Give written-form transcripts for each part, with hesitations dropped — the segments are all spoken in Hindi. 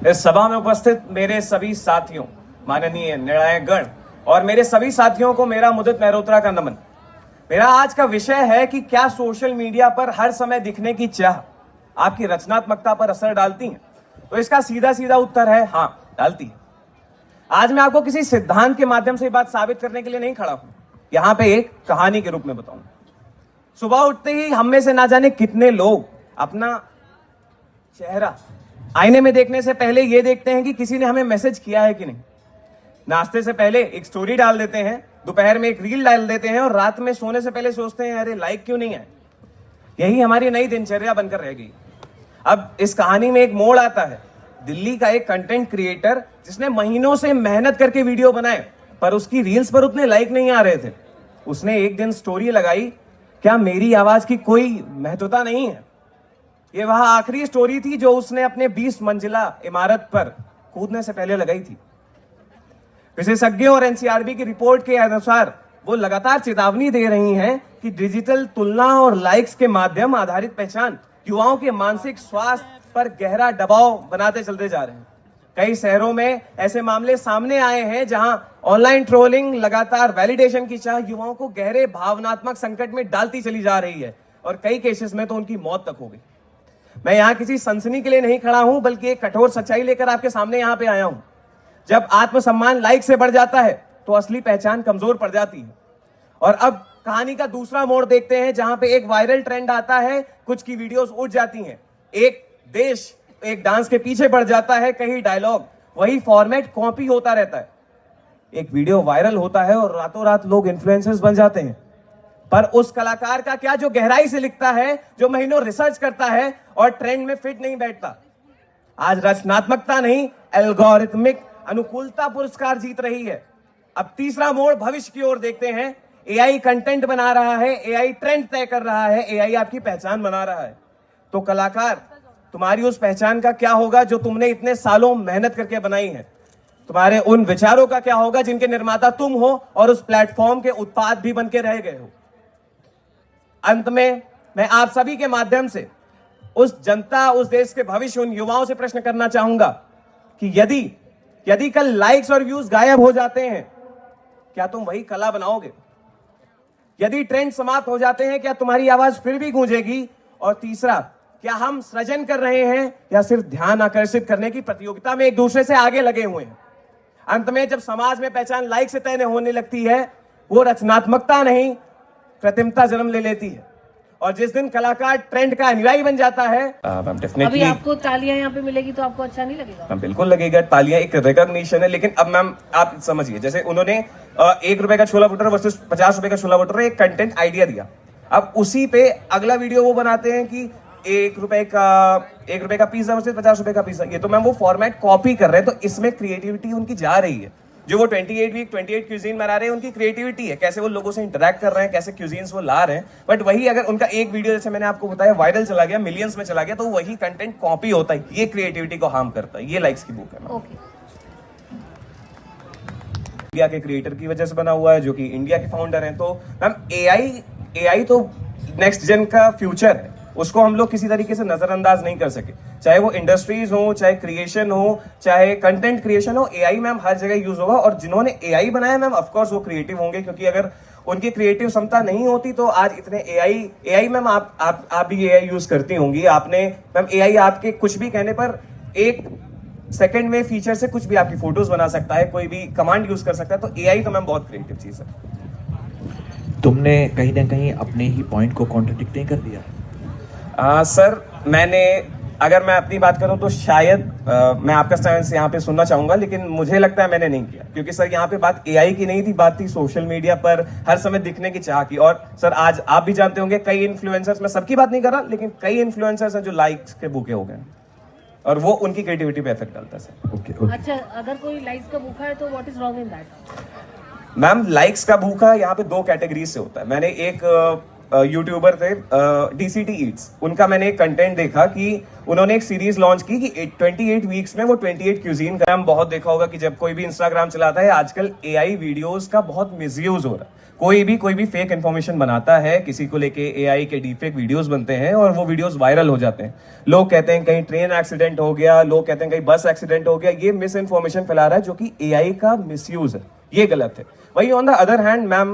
इस सभा में उपस्थित मेरे सभी साथियों, माननीय निर्णायकगण और मेरे सभी साथियों को मेरा मुदित मेहरोत्रा का नमन। मेरा आज का विषय है कि क्या सोशल मीडिया पर हर समय दिखने की चाह आपकी रचनात्मकता पर असर डालती है? तो इसका सीधा सीधा उत्तर है हाँ, डालती है। आज मैं आपको किसी सिद्धांत के माध्यम से बात साबित करने के लिए नहीं खड़ा हूं, यहां पे एक कहानी के रूप में बताऊंगा। सुबह उठते ही हम में से ना जाने कितने लोग अपना चेहरा आईने में देखने से पहले ये देखते हैं कि किसी ने हमें मैसेज किया है कि नहीं। नाश्ते से पहले एक स्टोरी डाल देते हैं, दोपहर में एक रील डाल देते हैं और रात में सोने से पहले सोचते हैं अरे लाइक क्यों नहीं है। यही हमारी नई दिनचर्या बनकर रह गई। अब इस कहानी में एक मोड़ आता है। दिल्ली का एक कंटेंट क्रिएटर जिसने महीनों से मेहनत करके वीडियो बनाए पर उसकी रील्स पर उतने लाइक नहीं आ रहे थे, उसने एक दिन स्टोरी लगाई, क्या मेरी आवाज की कोई महत्वता नहीं है? ये वह आखिरी स्टोरी थी जो उसने अपने 20 मंजिला इमारत पर कूदने से पहले लगाई थी। विशेषज्ञों और एनसीआरबी की रिपोर्ट के अनुसार वो लगातार चेतावनी दे रही हैं कि डिजिटल तुलना और लाइक्स के माध्यम आधारित पहचान युवाओं के मानसिक स्वास्थ्य पर गहरा दबाव बनाते चलते जा रहे हैं। कई शहरों में ऐसे मामले सामने आए हैं जहां ऑनलाइन ट्रोलिंग लगातार वैलिडेशन की चाह युवाओं को गहरे भावनात्मक संकट में डालती चली जा रही है और कई केसेस में तो उनकी मौत तक हो गई। मैं यहां किसी सनसनी के लिए नहीं खड़ा हूं, बल्कि एक कठोर सच्चाई लेकर आपके सामने यहां पे आया हूं। जब आत्मसम्मान लाइक से बढ़ जाता है तो असली पहचान कमजोर पड़ जाती है। और अब कहानी का दूसरा मोड़ देखते हैं जहां पे एक वायरल ट्रेंड आता है, कुछ की वीडियोस उठ जाती हैं, एक देश एक डांस के पीछे पड़ जाता है, कहीं डायलॉग वही फॉर्मेट कॉपी होता रहता है, एक वीडियो वायरल होता है और रातों रात लोग इन्फ्लुएंसर्स बन जाते हैं। पर उस कलाकार का क्या जो गहराई से लिखता है, जो महीनों रिसर्च करता है और ट्रेंड में फिट नहीं बैठता। आज रचनात्मकता नहीं, एल्गोरिथमिक अनुकूलता पुरस्कार जीत रही है। अब तीसरा मोड़ भविष्य की ओर देखते हैं। एआई कंटेंट बना रहा है, एआई ट्रेंड तय कर रहा है, एआई आपकी पहचान बना रहा है। तो कलाकार, तुम्हारी उस पहचान का क्या होगा जो तुमने इतने सालों मेहनत करके बनाई है? तुम्हारे उन विचारों का क्या होगा जिनके निर्माता तुम हो और उस प्लेटफॉर्म के उत्पाद भी बन के रह गए हो? अंत में मैं आप सभी के माध्यम से उस जनता, उस देश के भविष्य, उन युवाओं से प्रश्न करना चाहूंगा कि यदि कल लाइक्स और व्यूज गायब हो जाते हैं, क्या तुम वही कला बनाओगे? यदि ट्रेंड समाप्त हो जाते हैं, क्या तुम्हारी आवाज फिर भी गूंजेगी? और तीसरा, क्या हम सृजन कर रहे हैं या सिर्फ ध्यान आकर्षित करने की प्रतियोगिता में एक दूसरे से आगे लगे हुए हैं? अंत में जब समाज में पहचान लाइक से तय होने लगती है, वो रचनात्मकता नहीं, कृत्रिमता जन्म ले लेती है। और जिस दिन कलाकार ट्रेंड का अनुयायी बन जाता है, अभी आपको तालियां यहाँ पे मिलेगी तो आपको अच्छा नहीं लगेगा? मैम बिल्कुल लगेगा। तालियां एक रिकॉग्निशन है, लेकिन अब मैम आप समझिए, जैसे उन्होंने 1 रुपए का छोला भटूरा वर्सेस 50 रुपए का छोला भटूरा एक कंटेंट आइडिया दिया। अब उसी पे अगला वीडियो वो बनाते हैं कि 1 रुपए का पिज्जा वर्सेस 50 रुपए का पिज्जा। ये तो मैम वो फॉर्मेट कॉपी कर रहे हैं। तो इसमें क्रिएटिविटी उनकी जा रही है। जो वो 28 क्यूजीन बना रहे हैं, उनकी क्रिएटिविटी है, कैसे वो लोगों से इंटरेक्ट कर रहे हैं, कैसे क्यूजीन्स वो ला रहे हैं। बट वही अगर उनका एक वीडियो, जैसे मैंने आपको बताया, वायरल चला गया, मिलियंस में चला गया, तो वही कंटेंट कॉपी होता है। ये क्रिएटिविटी को हार्म करता है। ये लाइक्स की बुक है। इंडिया के क्रिएटर की वजह से बना हुआ है, जो कि इंडिया के फाउंडर हैं। तो मैम एआई तो नेक्स्ट जेन का फ्यूचर है, उसको हम लोग किसी तरीके से नजरअंदाज नहीं कर सके। चाहे वो इंडस्ट्रीज हो, चाहे क्रिएशन हो, चाहे कंटेंट क्रिएशन हो, एआई मैम हर जगह यूज होगा। और जिन्होंने एआई बनाया मैम, ऑफ कोर्स वो क्रिएटिव होंगे, क्योंकि अगर उनकी क्रिएटिव क्षमता नहीं होती तो आज इतने एआई मैम आप भी एआई यूज करती होंगी। आपने मैम एआई आपके कुछ भी कहने पर 1 सेकंड में फीचर से कुछ भी आपकी फोटोज बना सकता है, कोई भी कमांड यूज कर सकता है। तो एआई तो मैम बहुत क्रिएटिव चीज है। तुमने कहीं ना कहीं अपने ही पॉइंट को कॉन्ट्रडिक्ट नहीं कर दिया? सर, अगर मैं अपनी बात करूं तो शायद मैं आपका स्टैंड यहाँ पे सुनना चाहूंगा, लेकिन मुझे लगता है मैंने नहीं किया, क्योंकि सर यहाँ पे बात एआई की नहीं थी, बात थी सोशल मीडिया पर हर समय दिखने की चाह की। और सर आज आप भी जानते होंगे, कई इन्फ्लुएंसर्स, मैं सबकी बात नहीं कर रहा, लेकिन कई इन्फ्लुएंसर्स हैं जो लाइक्स के भूखे हो गए और वो उनकी क्रिएटिविटी पे इफेक्ट डालता है सर। ओके। अच्छा, अगर कोई लाइक्स का भूखा है तो what is wrong in that? Ma'am likes का भूखा यहाँ पे 2 कैटेगरी से होता है। मैंने एक यूट्यूबर थे DCT ईट्स, उनका मैंने एक कंटेंट देखा कि उन्होंने एक सीरीज लॉन्च की कि 28 वीक्स में वो 28 क्यूजीन का। हम बहुत देखा होगा कि जब कोई भी इंस्टाग्राम चलाता है आजकल एआई वीडियोस का बहुत मिसयूज हो रहा है। कोई भी फेक इन्फॉर्मेशन बनाता है, किसी को लेके एआई के डीफेक वीडियोस बनते हैं और वो वीडियोस वायरल हो जाते हैं। लोग कहते हैं कहीं ट्रेन एक्सीडेंट हो गया, लोग कहते हैं कहीं बस एक्सीडेंट हो गया। ये मिस इन्फॉर्मेशन फैला रहा है जो कि एआई का मिसयूज है, ये गलत है। वही on the other hand ma'am,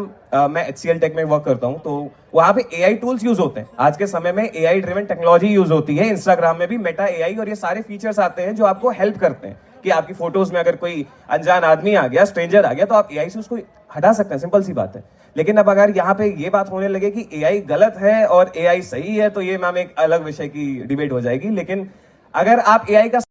मैं HCL टेक में वर्क करता हूं, तो वहां पे एआई टूल्स यूज होते हैं। आज के समय में एआई ड्रिवन टेक्नोलॉजी यूज होती है। इंस्टाग्राम में भी मेटा एआई और ये सारे फीचर्स आते हैं जो आपको हेल्प करते हैं कि आपकी फोटोज में अगर कोई अनजान आदमी आ गया, स्ट्रेंजर आ गया, तो आप एआई से उसको हटा सकते हैं। सिंपल सी बात है। लेकिन अब अगर यहाँ पे ये बात होने लगे कि एआई गलत है और एआई सही है, तो ये मैम एक अलग विषय की डिबेट हो जाएगी। लेकिन अगर आप एआई का